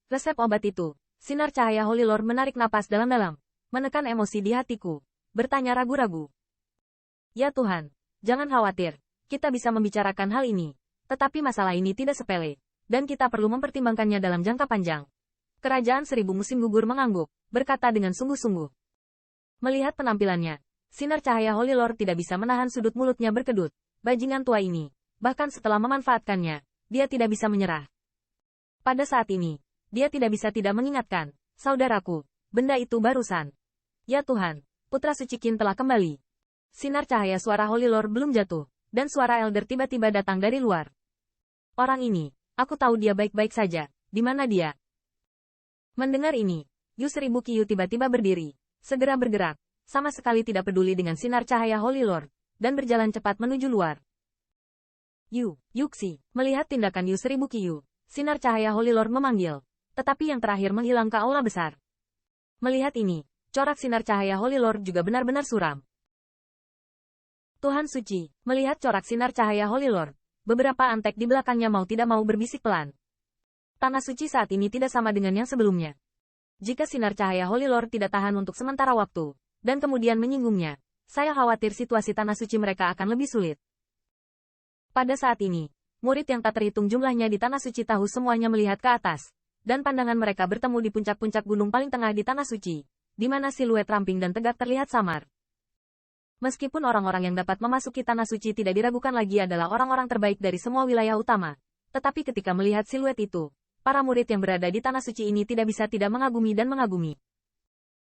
Resep obat itu. Sinar cahaya Holy Lord menarik napas dalam-dalam, menekan emosi di hatiku, bertanya ragu-ragu. Ya Tuhan, jangan khawatir, kita bisa membicarakan hal ini. Tetapi masalah ini tidak sepele, dan kita perlu mempertimbangkannya dalam jangka panjang. Kerajaan Seribu Musim Gugur mengangguk, berkata dengan sungguh-sungguh. Melihat penampilannya, sinar cahaya Holy Lord tidak bisa menahan sudut mulutnya berkedut. Bajingan tua ini, bahkan setelah memanfaatkannya, dia tidak bisa menyerah. Pada saat ini, dia tidak bisa tidak mengingatkan, saudaraku, benda itu barusan. Ya Tuhan, Putra Suci Qin telah kembali. Sinar cahaya suara Holy Lord belum jatuh, dan suara Elder tiba-tiba datang dari luar. Orang ini, aku tahu dia baik-baik saja, di mana dia? Mendengar ini, Yu Seribu Qiu tiba-tiba berdiri, segera bergerak, sama sekali tidak peduli dengan sinar cahaya Holy Lord, dan berjalan cepat menuju luar. Yuxi, melihat tindakan Yu Seribu Qiu, sinar cahaya Holy Lord memanggil, tetapi yang terakhir menghilang ke aula besar. Melihat ini, corak sinar cahaya Holy Lord juga benar-benar suram. Tuhan Suci, melihat corak sinar cahaya Holy Lord, beberapa antek di belakangnya mau tidak mau berbisik pelan. Tanah suci saat ini tidak sama dengan yang sebelumnya. Jika sinar cahaya Holy Lord tidak tahan untuk sementara waktu, dan kemudian menyinggungnya, saya khawatir situasi tanah suci mereka akan lebih sulit. Pada saat ini, murid yang tak terhitung jumlahnya di tanah suci tahu semuanya melihat ke atas, dan pandangan mereka bertemu di puncak-puncak gunung paling tengah di tanah suci, di mana siluet ramping dan tegak terlihat samar. Meskipun orang-orang yang dapat memasuki tanah suci tidak diragukan lagi adalah orang-orang terbaik dari semua wilayah utama, tetapi ketika melihat siluet itu, para murid yang berada di tanah suci ini tidak bisa tidak mengagumi dan mengagumi.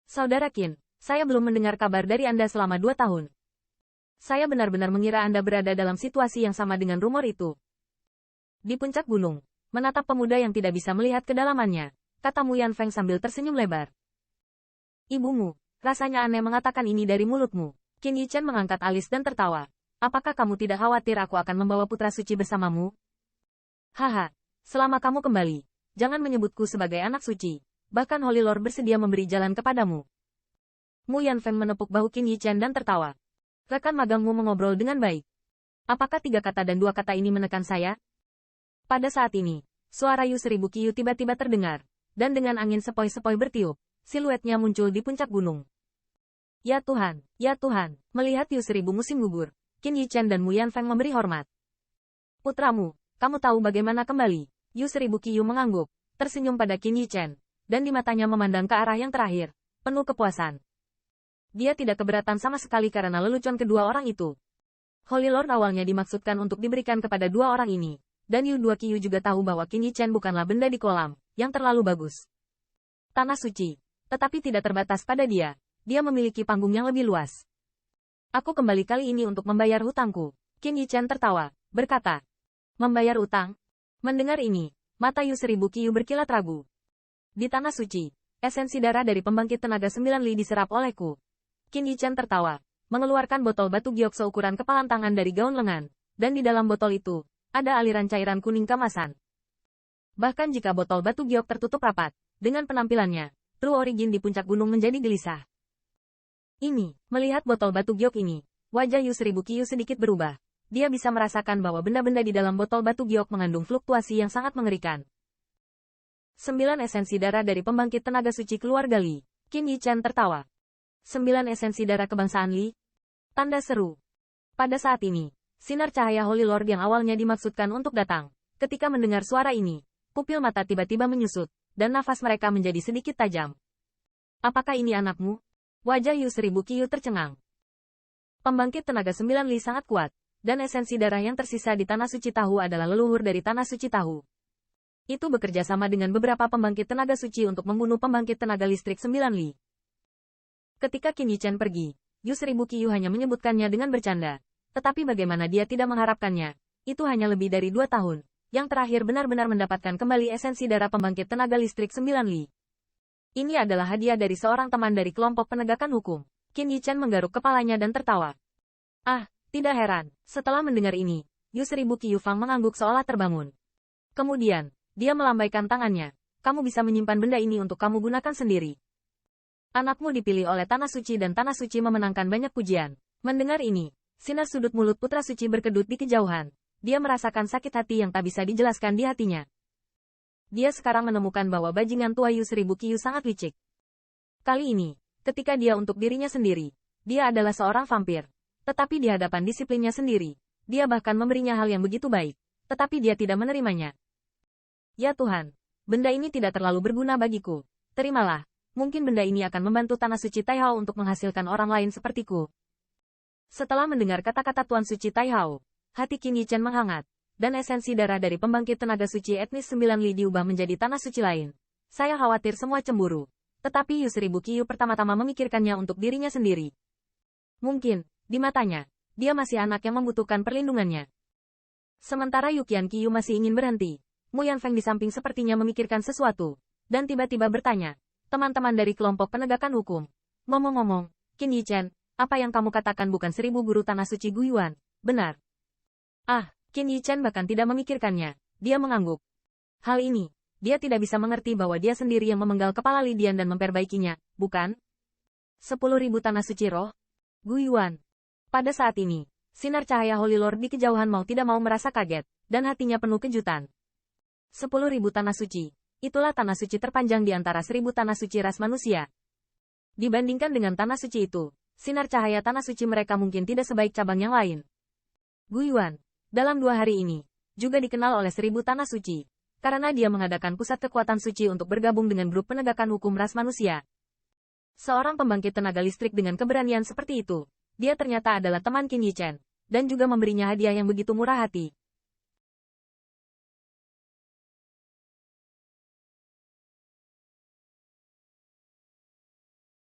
Saudara Qin, saya belum mendengar kabar dari Anda selama 2 tahun. Saya benar-benar mengira Anda berada dalam situasi yang sama dengan rumor itu. Di puncak gunung, menatap pemuda yang tidak bisa melihat kedalamannya, kata Mu Yanfeng sambil tersenyum lebar. Ibumu, rasanya aneh mengatakan ini dari mulutmu. Qin Yichen mengangkat alis dan tertawa. Apakah kamu tidak khawatir aku akan membawa putra suci bersamamu? Haha, selama kamu kembali, jangan menyebutku sebagai anak suci. Bahkan Holy Lord bersedia memberi jalan kepadamu. Mu Yanfeng menepuk bahu Qin Yichen dan tertawa. Rekan magangmu mengobrol dengan baik. Apakah 3 kata dan 2 kata ini menekan saya? Pada saat ini, suara Yu Seribu Qiu tiba-tiba terdengar, dan dengan angin sepoi-sepoi bertiup, siluetnya muncul di puncak gunung. Ya Tuhan, melihat Yu Seribu Musim Gugur, Qin Yichen dan Mu Yanfeng memberi hormat. Putramu, kamu tahu bagaimana kembali? Yu Seribu Qiu mengangguk, tersenyum pada Qin Yichen, dan di matanya memandang ke arah yang terakhir, penuh kepuasan. Dia tidak keberatan sama sekali karena lelucon kedua orang itu. Holy Lord awalnya dimaksudkan untuk diberikan kepada 2 orang ini, dan Yu Dua Qiu juga tahu bahwa Qin Yichen bukanlah benda di kolam, yang terlalu bagus. Tanah suci, tetapi tidak terbatas pada dia. Dia memiliki panggung yang lebih luas. Aku kembali kali ini untuk membayar hutangku. Qin Yichen tertawa, berkata. Membayar utang? Mendengar ini, mata Yu Seribu Qiu berkilat ragu. Di tanah suci, esensi darah dari pembangkit tenaga 9 li diserap olehku. Qin Yichen tertawa, mengeluarkan botol batu giok seukuran kepalan tangan dari gaun lengan, dan di dalam botol itu, ada aliran cairan kuning kemasan. Bahkan jika botol batu giok tertutup rapat, dengan penampilannya, True Origin di puncak gunung menjadi gelisah. Melihat botol batu giok ini, wajah Yu Seribu Qiu sedikit berubah. Dia bisa merasakan bahwa benda-benda di dalam botol batu giok mengandung fluktuasi yang sangat mengerikan. 9 esensi darah dari pembangkit tenaga suci keluarga Li. Qin Yichen tertawa. 9 esensi darah kebangsaan Li? Tanda seru. Pada saat ini, sinar cahaya Holy Lord yang awalnya dimaksudkan untuk datang. Ketika mendengar suara ini, pupil mata tiba-tiba menyusut, dan nafas mereka menjadi sedikit tajam. Apakah ini anakmu? Wajah Yu Seribu Qiu tercengang. Pembangkit tenaga 9 li sangat kuat, dan esensi darah yang tersisa di Tanah Suci Tahu adalah leluhur dari Tanah Suci Tahu. Itu bekerja sama dengan beberapa pembangkit tenaga suci untuk membunuh pembangkit tenaga listrik 9 li. Ketika Qin Yichen pergi, Yu Seribu Qiu hanya menyebutkannya dengan bercanda. Tetapi bagaimana dia tidak mengharapkannya, itu hanya lebih dari 2 tahun, yang terakhir benar-benar mendapatkan kembali esensi darah pembangkit tenaga listrik 9 li. Ini adalah hadiah dari seorang teman dari kelompok penegakan hukum. Qin Yichen menggaruk kepalanya dan tertawa. Ah, tidak heran. Setelah mendengar ini, Yu Seribu Qiu Fang mengangguk seolah terbangun. Kemudian, dia melambaikan tangannya. Kamu bisa menyimpan benda ini untuk kamu gunakan sendiri. Anakmu dipilih oleh Tanah Suci dan Tanah Suci memenangkan banyak pujian. Mendengar ini, sinar sudut mulut Putra Suci berkedut di kejauhan. Dia merasakan sakit hati yang tak bisa dijelaskan di hatinya. Dia sekarang menemukan bahwa bajingan tua Yu 1000 Qiu sangat licik. Kali ini, ketika dia untuk dirinya sendiri, dia adalah seorang vampir. Tetapi di hadapan disiplinnya sendiri, dia bahkan memberinya hal yang begitu baik, tetapi dia tidak menerimanya. Ya Tuhan, benda ini tidak terlalu berguna bagiku. Terimalah, mungkin benda ini akan membantu Tanah Suci Taihao untuk menghasilkan orang lain sepertiku. Setelah mendengar kata-kata Tuan Suci Taihao, hati Qin Yichen menghangat, dan esensi darah dari pembangkit tenaga suci etnis 9 Li diubah menjadi tanah suci lain. Saya khawatir semua cemburu. Tetapi Yu 1000 Qiu pertama-tama memikirkannya untuk dirinya sendiri. Mungkin, di matanya, dia masih anak yang membutuhkan perlindungannya. Sementara Yu Qian Qiu masih ingin berhenti, Mu Yanfeng di samping sepertinya memikirkan sesuatu, dan tiba-tiba bertanya, teman-teman dari kelompok penegakan hukum. Ngomong-ngomong, Qin Yichen, apa yang kamu katakan bukan 1000 guru tanah suci Guiyuan, benar? Ah, Qin Yichen bahkan tidak memikirkannya, dia mengangguk. Hal ini, dia tidak bisa mengerti bahwa dia sendiri yang memenggal kepala Lidian dan memperbaikinya, bukan? 10.000 tanah suci roh? Guiyuan. Pada saat ini, sinar cahaya Holy Lord di kejauhan mau tidak mau merasa kaget, dan hatinya penuh kejutan. 10.000 tanah suci, itulah tanah suci terpanjang di antara 1000 tanah suci ras manusia. Dibandingkan dengan tanah suci itu, sinar cahaya tanah suci mereka mungkin tidak sebaik cabang yang lain. Guiyuan, dalam 2 hari ini, juga dikenal oleh 1000 tanah suci, karena dia mengadakan pusat kekuatan suci untuk bergabung dengan grup penegakan hukum ras manusia. Seorang pembangkit tenaga listrik dengan keberanian seperti itu, dia ternyata adalah teman Qin Yichen, dan juga memberinya hadiah yang begitu murah hati.